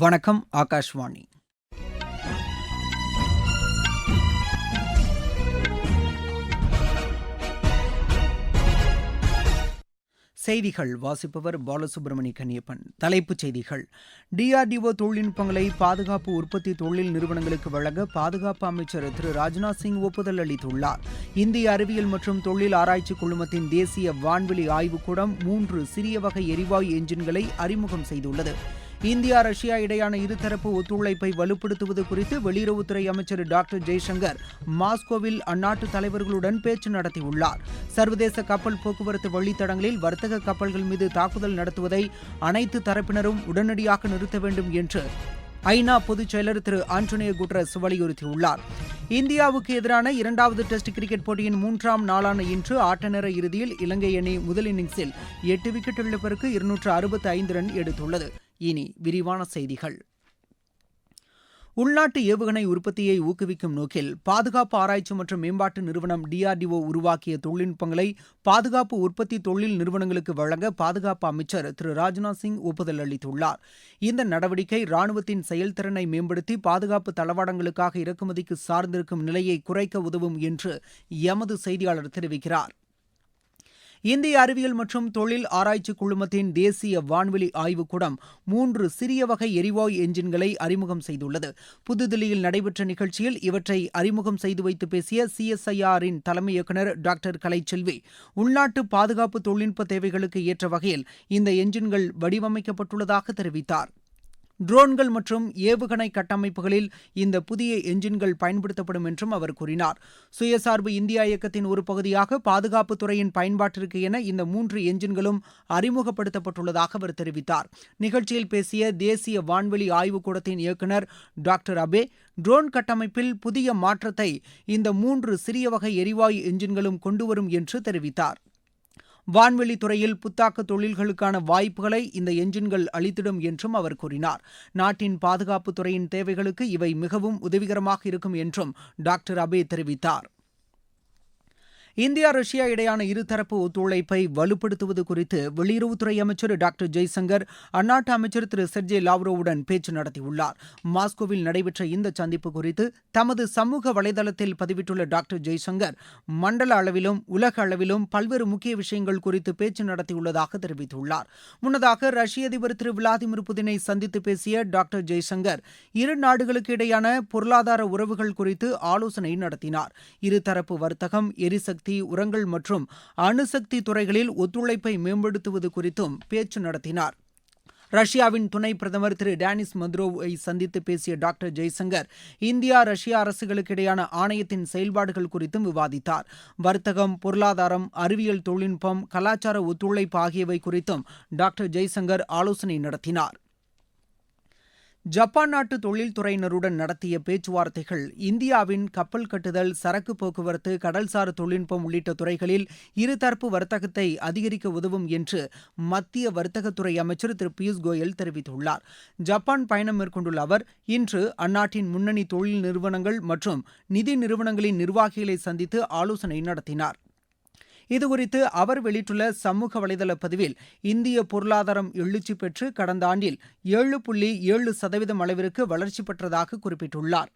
வணக்கம். ஆகாஷ்வாணி. செய்திகள் வாசிப்பவர் பாலசுப்ரமணிய கன்னியப்பன். தலைப்புச் செய்திகள்: டிஆர்டிஓ தொழில்நுட்பங்களை பாதுகாப்பு உற்பத்தி தொழில் நிறுவனங்களுக்கு வழங்க பாதுகாப்பு அமைச்சர் திரு ராஜ்நாத் சிங் ஒப்புதல் அளித்துள்ளார். இந்திய அறிவியல் மற்றும் தொழில் ஆராய்ச்சி குழுமத்தின் தேசிய வான்வெளி ஆய்வுக்கூடம் 3 சிறிய வகை எரிவாயு என்ஜின்களை அறிமுகம் செய்துள்ளது. இந்தியா ரஷ்யா இடையான இருதரப்பு ஒத்துழைப்பை வலுப்படுத்துவது குறித்து வெளியுறவுத்துறை அமைச்சர் டாக்டர் ஜெய்சங்கர் மாஸ்கோவில் அந்நாட்டு தலைவர்களுடன் பேச்சு நடத்தியுள்ளார். சர்வதேச கப்பல் போக்குவரத்து வழித்தடங்களில் வர்த்தக கப்பல்கள் மீது தாக்குதல் நடத்துவதை அனைத்து தரப்பினரும் உடனடியாக நிறுத்த வேண்டும் என்று ஐநா பொதுச் செயலர் திரு ஆண்டோனியோ குட்டரஸ் வலியுறுத்தியுள்ளார். இந்தியாவுக்கு எதிரான 2வது டெஸ்ட் கிரிக்கெட் போட்டியின் 3ஆம் நாளான இன்று ஆட்டநேர இறுதியில் இலங்கை அணி முதல் இன்னிங்ஸில் 8 விக்கெட் இழப்பிற்கு 265 ரன் எடுத்துள்ளது. இனி விரிவான செய்திகள். உள்நாட்டு ஏவுகணை உற்பத்தியை ஊக்குவிக்கும் நோக்கில் பாதுகாப்பு ஆராய்ச்சி மற்றும் மேம்பாட்டு நிறுவனம் டிஆர்டிஓ உருவாக்கிய தொழில்நுட்பங்களை பாதுகாப்பு உற்பத்தி தொழில் நிறுவனங்களுக்கு வழங்க பாதுகாப்பு அமைச்சர் திரு ராஜ்நாத் சிங் ஒப்புதல் அளித்துள்ளார். இந்த நடவடிக்கை ராணுவத்தின் செயல்திறனை மேம்படுத்தி பாதுகாப்பு தளவாடங்களுக்காக இறக்குமதிக்கு சார்ந்திருக்கும் நிலையை குறைக்க உதவும் என்று எமது செய்தியாளர் தெரிவிக்கிறார். இந்திய அறிவியல் மற்றும் தொழில் ஆராய்ச்சி குழுமத்தின் தேசிய வான்வெளி ஆய்வுக்கூடம் 3 சிறிய வகை எரிவாயு என்ஜின்களை அறிமுகம் செய்துள்ளது. புதுதில்லியில் நடைபெற்ற நிகழ்ச்சியில் இவற்றை அறிமுகம் செய்து வைத்து பேசிய CSIR-இன் தலைமை இயக்குநர் டாக்டர் கலைச்செல்வி, உள்நாட்டு பாதுகாப்பு தொழில்நுட்ப தேவைகளுக்கு ஏற்ற வகையில் இந்த என்ஜின்கள் வடிவமைக்கப்பட்டுள்ளதாக தெரிவித்தார். ட்ரோன்கள் மற்றும் ஏவுகணை கட்டமைப்புகளில் இந்த புதிய என்ஜின்கள் பயன்படுத்தப்படும் என்றும் அவர் கூறினார். சுயசார்பு இந்தியா இயக்கத்தின் ஒரு பகுதியாக பாதுகாப்பு துறையின் பயன்பாட்டிற்கு என இந்த 3 என்ஜின்களும் அறிமுகப்படுத்தப்பட்டுள்ளதாக அவர் தெரிவித்தார். நிகழ்ச்சியில் பேசிய தேசிய வான்வெளி ஆய்வுக்கூடத்தின் இயக்குநர் டாக்டர் அபே, ட்ரோன் கட்டமைப்பில் புதிய மாற்றத்தை இந்த 3 சிறிய வகை எரிவாயு என்ஜின்களும் கொண்டுவரும் என்று தெரிவித்தார். வான்வெளி துறையில் புத்தாக்க தொழில்களுக்கான வாய்ப்புகளை இந்த என்ஜின்கள் அளித்திடும் என்றும் அவர் கூறினார். நாட்டின் பாதுகாப்பு துறையின் தேவைகளுக்கு இவை மிகவும் உதவிகரமாக இருக்கும் என்றும் டாக்டர் அபே தெரிவித்தார். இந்தியா ரஷ்யா இடையான இருதரப்பு ஒத்துழைப்பை வலுப்படுத்துவது குறித்து வெளியுறவுத்துறை அமைச்சர் டாக்டர் ஜெய்சங்கர் அந்நாட்டு அமைச்சர் திரு செர்ஜே லாவ்ரோவுடன் பேச்சு நடத்தியுள்ளார். மாஸ்கோவில் நடைபெற்ற இந்த சந்திப்பு குறித்து தமது சமூக வலைதளத்தில் பதிவிட்டுள்ள டாக்டர் ஜெய்சங்கர், மண்டல அளவிலும் உலக அளவிலும் பல்வேறு முக்கிய விஷயங்கள் குறித்து பேச்சு நடத்தியுள்ளதாக தெரிவித்துள்ளார். முன்னதாக ரஷ்ய அதிபர் திரு விளாடிமிர் புதினை சந்தித்து பேசிய டாக்டர் ஜெய்சங்கர் இரு நாடுகளுக்கு இடையான பொருளாதார உறவுகள் குறித்து ஆலோசனை நடத்தினார். இருதரப்பு வர்த்தகம், எரிசக்தி, உரங்கள் மற்றும் அணுசக்தி துறைகளில் ஒத்துழைப்பை மேம்படுத்துவது குறித்தும் பேச்சு நடத்தினார். ரஷ்யாவின் துணை பிரதமர் திரு டேனிஸ் மதுரோவை சந்தித்து பேசிய டாக்டர் ஜெய்சங்கர் இந்தியா ரஷ்யா அரசுகளுக்கு இடையான ஆணையத்தின் செயல்பாடுகள் குறித்தும் விவாதித்தார். வர்த்தகம், பொருளாதாரம், அறிவியல் தொழில்நுட்பம், கலாச்சார ஒத்துழைப்பு ஆகியவை குறித்தும் டாக்டர் ஜெய்சங்கர் ஆலோசனை நடத்தினார். ஜப்பான் நாட்டு தொழில்துறையினருடன் நடத்திய பேச்சுவார்த்தைகள் இந்தியாவின் கப்பல் கட்டுதல், சரக்கு போக்குவரத்து, கடல்சார் தொழில்நுட்பம் உள்ளிட்ட துறைகளில் இருதரப்பு வர்த்தகத்தை அதிகரிக்க உதவும் என்று மத்திய வர்த்தகத்துறை அமைச்சர் திரு பியூஷ் கோயல் தெரிவித்துள்ளார். ஜப்பான் பயணம் மேற்கொண்டுள்ள அவர் இன்று அந்நாட்டின் முன்னணி தொழில் நிறுவனங்கள் மற்றும் நிதி நிறுவனங்களின் நிர்வாகிகளை சந்தித்து ஆலோசனை நடத்தினார். இதுகுறித்து அவர் வெளியிட்டுள்ள சமூக வலைதள பதிவில், இந்திய பொருளாதாரம் எழுச்சி பெற்று கடந்த ஆண்டில் 7.7% அளவிற்கு வளர்ச்சி பெற்றதாக குறிப்பிட்டுள்ளார்.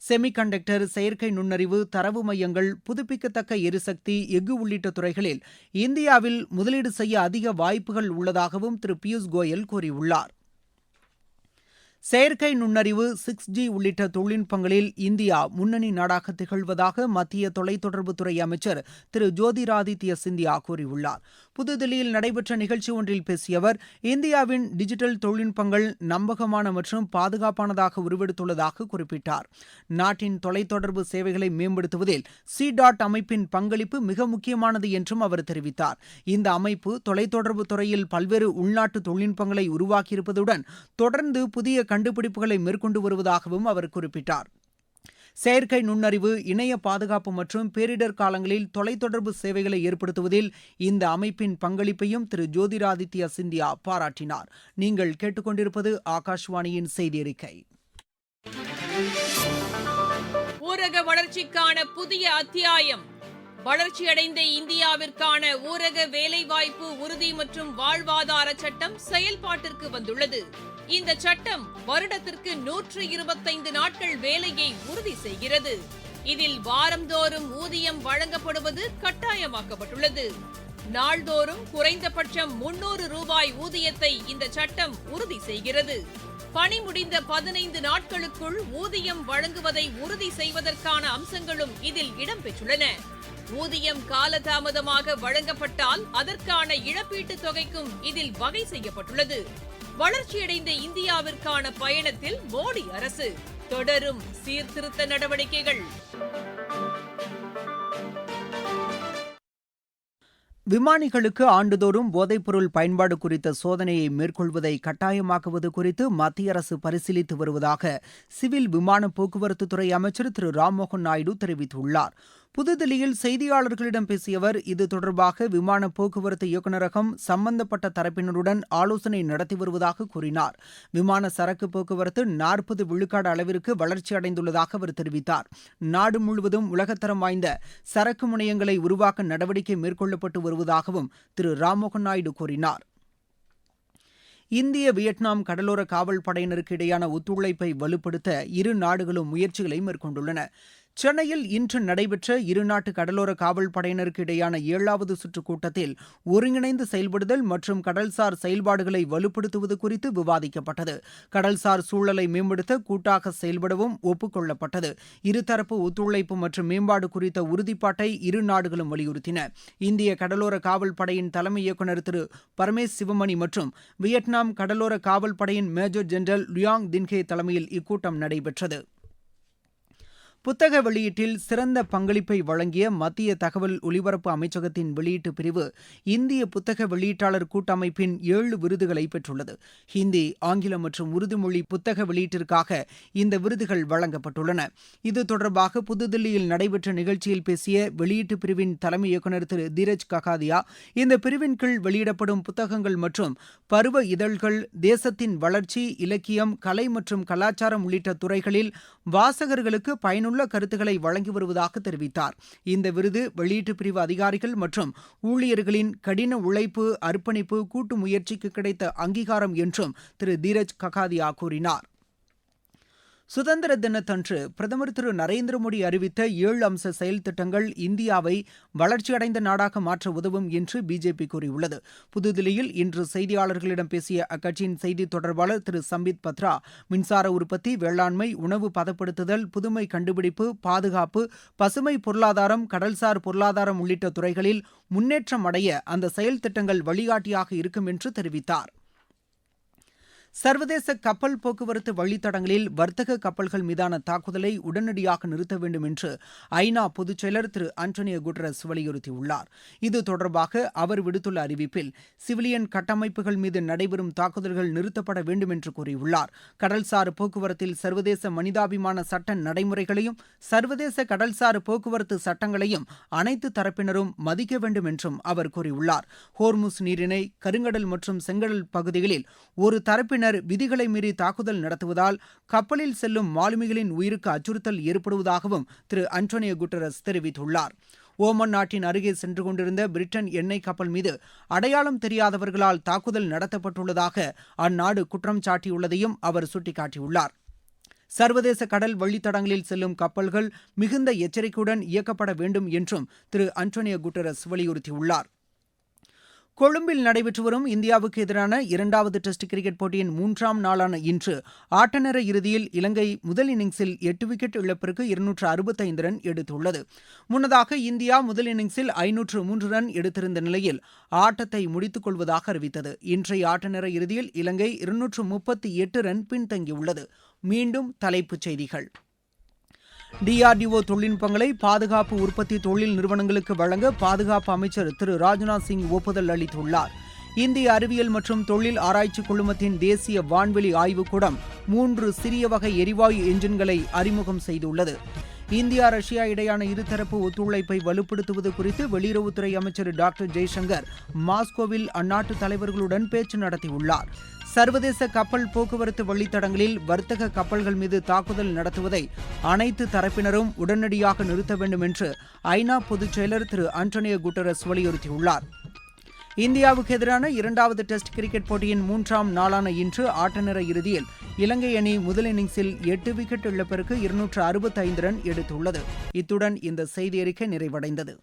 செமிகண்டக்டர், செயற்கை நுண்ணறிவு, தரவு மையங்கள், புதுப்பிக்கத்தக்க எரிசக்தி, எஃகு உள்ளிட்ட துறைகளில் இந்தியாவில் முதலீடு செய்ய அதிக வாய்ப்புகள் உள்ளதாகவும் திரு பியூஷ் கோயல் கூறியுள்ளார். செயற்கை நுண்ணறிவு, 6G உள்ளிட்ட தொழில்நுட்பங்களில் இந்தியா முன்னணி நாடாக திகழ்வதாக மத்திய தொலைத்தொடர்புத்துறை அமைச்சர் திரு ஜோதிராதித்ய சிந்தியா கூறியுள்ளார். புதுதில்லியில் நடைபெற்ற நிகழ்ச்சி ஒன்றில் பேசிய அவர், இந்தியாவின் டிஜிட்டல் தொழில்நுட்பங்கள் நம்பகமான மற்றும் பாதுகாப்பானதாக உருவெடுத்துள்ளதாக குறிப்பிட்டார். நாட்டின் தொலைத்தொடர்பு சேவைகளை மேம்படுத்துவதில் C-DOT அமைப்பின் பங்களிப்பு மிக முக்கியமானது என்றும் அவர் தெரிவித்தார். இந்த அமைப்பு தொலைத்தொடர்பு துறையில் பல்வேறு உள்நாட்டு தொழில்நுட்பங்களை உருவாக்கியிருப்பதுடன் தொடர்ந்து புதிய கண்டுபிடிப்புகளை மேற்கொண்டு வருவதாகவும் அவர் குறிப்பிட்டார். செயற்கை நுண்ணறிவு, இணைய பாதுகாப்பு மற்றும் பேரிடர் காலங்களில் தொலைத்தொடர்பு சேவைகளை ஏற்படுத்துவதில் இந்த அமைப்பின் பங்களிப்பையும் திரு ஜோதிராதித்ய சிந்தியா பாராட்டினார். நீங்கள் கேட்டுக்கொண்டிருப்பது ஆகாஷ்வாணியின் செய்தி அறிக்கை. ஊரக வளர்ச்சிக்கான புதிய அத்தியாயம். வளர்ச்சியடைந்த இந்தியாவிற்கான ஊரக வேலைவாய்ப்பு உறுதி மற்றும் வாழ்வாதார சட்டம் செயல்பாட்டிற்கு வந்துள்ளது. இந்த சட்டம் வருடத்திற்கு 125 நாட்கள் வேலையை உறுதி செய்கிறது. இதில் வாரந்தோறும் ஊதியம் வழங்கப்படுவது கட்டாயமாக்கப்பட்டுள்ளது. நாள்தோறும் குறைந்தபட்சம் 300 ரூபாய் ஊதியத்தை இந்த சட்டம் உறுதி செய்கிறது. பணி முடிந்த 15 நாட்களுக்குள் ஊதியம் வழங்குவதை உறுதி செய்வதற்கான அம்சங்களும் இதில் இடம்பெற்றுள்ளன. ஊதியம் காலதாமதமாக வழங்கப்பட்டால் அதற்கான இழப்பீட்டுத் தொகைக்கும் இதில் வகை செய்யப்பட்டுள்ளது. வளர்ச்சியடைந்த இந்தியாவிற்கான பயணத்தில் மோடி அரசு தொடரும் சீர்திருத்த நடவடிக்கைகள். விமானிகளுக்கு ஆண்டுதோறும் போதைப்பொருள் பயன்பாடு குறித்த சோதனையை மேற்கொள்வதை கட்டாயமாக்குவது குறித்து மத்திய அரசு பரிசீலித்து வருவதாக சிவில் விமான போக்குவரத்துத்துறை அமைச்சர் திரு ராம்மோகன் நாயுடு தெரிவித்துள்ளார். புதுதில்லியில் செய்தியாளர்களிடம் பேசிய அவர், இது தொடர்பாக விமான போக்குவரத்து இயக்குநரகம் சம்பந்தப்பட்ட தரப்பினருடன் ஆலோசனை நடத்தி வருவதாக கூறினார். விமான சரக்கு போக்குவரத்து 40 விழுக்காடு அளவிற்கு வளர்ச்சி அடைந்துள்ளதாக அவர் தெரிவித்தார். நாடு முழுவதும் உலகத்தரம் வாய்ந்த சரக்கு முனையங்களை உருவாக்க நடவடிக்கை மேற்கொள்ளப்பட்டு வருவதாகவும் திரு ராம்மோகன் நாயுடு கூறினார். இந்திய வியட்நாம் கடலோர காவல் படையினருக்கு இடையான ஒத்துழைப்பை வலுப்படுத்த இரு நாடுகளும் முயற்சிகளை மேற்கொண்டுள்ளன. சென்னையில் இன்று நடைபெற்ற இருநாட்டு கடலோர காவல் படையினருக்கு இடையான 7வது சுற்றுக் கூட்டத்தில் ஒருங்கிணைந்து செயல்படுதல் மற்றும் கடல்சார் செயல்பாடுகளை வலுப்படுத்துவது குறித்து விவாதிக்கப்பட்டது. கடல்சார் சூழலை மேம்படுத்த கூட்டாக செயல்படவும் ஒப்புக்கொள்ளப்பட்டது. இருதரப்பு ஒத்துழைப்பு மற்றும் மேம்பாடு குறித்த உறுதிப்பாட்டை இரு நாடுகளும் வலியுறுத்தின. இந்திய கடலோர காவல் படையின் தலைமை இயக்குநர் திரு பரமேஸ் சிவமணி மற்றும் வியட்நாம் கடலோர காவல் படையின் மேஜர் ஜெனரல் லுயாங் தின்ஹே தலைமையில் இக்கூட்டம் நடைபெற்றது. புத்தக வெளியீட்டில் சிறந்த பங்களிப்பை வழங்கிய மத்திய தகவல் ஒலிபரப்பு அமைச்சகத்தின் வெளியீட்டு பிரிவு இந்திய புத்தக வெளியீட்டாளர் கூட்டமைப்பின் 7 விருதுகளை பெற்றுள்ளது. ஹிந்தி, ஆங்கிலம் மற்றும் உருது மொழி புத்தக வெளியீட்டிற்காக இந்த விருதுகள் வழங்கப்பட்டுள்ளன. இது தொடர்பாக புதுதில்லியில் நடைபெற்ற நிகழ்ச்சியில் பேசிய வெளியீட்டு பிரிவின் தலைமை இயக்குநர் திரு தீரஜ் ககாதியா, இந்த பிரிவின் கீழ் வெளியிடப்படும் புத்தகங்கள் மற்றும் பருவ இதழ்கள் தேசத்தின் வளர்ச்சி, இலக்கியம், கலை மற்றும் கலாச்சாரம் உள்ளிட்ட துறைகளில் வாசகர்களுக்கு பயனுள்ள கருத்துக்களை வழங்கி வருவதாக தெரிவித்தார். இந்த விருது வெளியீட்டு பிரிவு அதிகாரிகள் மற்றும் ஊழியர்களின் கடின உழைப்பு, அர்ப்பணிப்பு, கூட்டு முயற்சிக்கு கிடைத்த அங்கீகாரம் என்றும் திரு தீரஜ் ககாதியா கூறினார். சுதந்திர தினத்தன்று பிரதமர் திரு நரேந்திர மோடி அறிவித்த 7 அம்ச செயல் திட்டங்கள் இந்தியாவை வளர்ச்சியடைந்த நாடாக மாற்ற உதவும் என்று பிஜேபி கூறியுள்ளது. புதுதில்லியில் இன்று செய்தியாளர்களிடம் பேசிய அக்கட்சியின் செய்தி தொடர்பாளர் திரு சம்பித் பத்ரா, மின்சார உற்பத்தி, வேளாண்மை, உணவு பதப்படுத்துதல், புதுமை கண்டுபிடிப்பு, பாதுகாப்பு, பசுமை பொருளாதாரம், கடல்சார் பொருளாதாரம் உள்ளிட்ட துறைகளில் முன்னேற்றம் அடைய அந்த செயல் திட்டங்கள் வழிகாட்டியாக இருக்கும் என்று தெரிவித்தார். சர்வதேச கப்பல் போக்குவரத்து வழித்தடங்களில் வர்த்தக கப்பல்கள் மீதான தாக்குதலை உடனடியாக நிறுத்த வேண்டும் என்று ஐநா பொதுச் செயலர் திரு ஆண்டனியோ குட்டரஸ் வலியுறுத்தியுள்ளார். இது தொடர்பாக அவர் விடுத்துள்ள அறிவிப்பில், சிவிலியன் கட்டமைப்புகள் மீது நடைபெறும் தாக்குதல்கள் நிறுத்தப்பட வேண்டும் என்று கூறியுள்ளார். கடல்சார் போக்குவரத்தில் சர்வதேச மனிதாபிமான சட்ட நடைமுறைகளையும் சர்வதேச கடல்சார் போக்குவரத்து சட்டங்களையும் அனைத்து தரப்பினரும் மதிக்க வேண்டும் என்றும் அவர் கூறியுள்ளார். ஹோர்முஸ் நீரிணை, கருங்கடல் மற்றும் செங்கடல் பகுதிகளில் ஒரு தரப்பினர் விதிகளை மீறி தாக்குதல் நடத்துவதால் கப்பலில் செல்லும் மாலுமிகளின் உயிருக்கு அச்சுறுத்தல் ஏற்படுவதாகவும் திரு ஆண்டனியோ குட்டரஸ் தெரிவித்துள்ளார். ஓமன் நாட்டின் அருகே சென்று கொண்டிருந்த பிரிட்டன் எண்ணெய் கப்பல் மீது அடையாளம் தெரியாதவர்களால் தாக்குதல் நடத்தப்பட்டுள்ளதாக அந்நாடு குற்றம் சாட்டியுள்ளதையும் அவர் சுட்டிக்காட்டியுள்ளார். சர்வதேச கடல் வழித்தடங்களில் செல்லும் கப்பல்கள் மிகுந்த எச்சரிக்கையுடன் இயக்கப்பட வேண்டும் என்றும் திரு ஆண்டனியோ குட்டரஸ் வலியுறுத்தியுள்ளார். கொழும்பில் நடைபெற்று வரும் இந்தியாவுக்கு எதிரான 2வது டெஸ்ட் கிரிக்கெட் போட்டியின் 3ஆம் நாளான இன்று ஆட்டநேர இறுதியில் இலங்கை முதல் இன்னிங்ஸில் 8 விக்கெட் இழப்பிற்கு 265 ரன் எடுத்துள்ளது. முன்னதாக இந்தியா முதல் இன்னிங்ஸில் 503 ரன் எடுத்திருந்த நிலையில் ஆட்டத்தை முடித்துக் கொள்வதாக அறிவித்தது. இன்றைய ஆட்டநேர இறுதியில் இலங்கை 238 ரன் பின்தங்கியுள்ளது. மீண்டும் தலைப்புச் செய்திகள். டிஆர்டிஓ தொழில்நுட்பங்களை பாதுகாப்பு உற்பத்தி தொழில் நிறுவனங்களுக்கு வழங்க பாதுகாப்பு அமைச்சர் திரு ராஜ்நாத் சிங் ஒப்புதல் அளித்துள்ளார். இந்திய அறிவியல் மற்றும் தொழில் ஆராய்ச்சி குழுமத்தின் தேசிய வான்வெளி ஆய்வுக்கூடம் 3 சிறிய வகை எரிவாயு என்ஜின்களை அறிமுகம் செய்துள்ளது. இந்தியா, ரஷ்யா இடையான இருதரப்பு ஒத்துழைப்பை வலுப்படுத்துவது குறித்து வெளியுறவுத்துறை அமைச்சர் டாக்டர் ஜெய்சங்கர் மாஸ்கோவில் அந்நாட்டு தலைவர்களுடன் பேச்சு நடத்தியுள்ளார். சர்வதேச கப்பல் போக்குவரத்து வழித்தடங்களில் வர்த்தக கப்பல்கள் மீது தாக்குதல் நடத்துவதை அனைத்து தரப்பினரும் உடனடியாக நிறுத்த வேண்டும் என்று ஐநா பொதுச் செயலர் திரு ஆண்டனியோ குட்டரஸ் வலியுறுத்தியுள்ளார். இந்தியாவுக்கு எதிரான இரண்டாவது டெஸ்ட் கிரிக்கெட் போட்டியின் 3ஆம் நாளான இன்று ஆட்டநேர இறுதியில் இலங்கை அணி முதல் இன்னிங்ஸில் 8 விக்கெட் இழப்பிற்கு 265 ரன் எடுத்துள்ளது. இத்துடன் இந்த செய்தியறிக்கை நிறைவடைந்தது.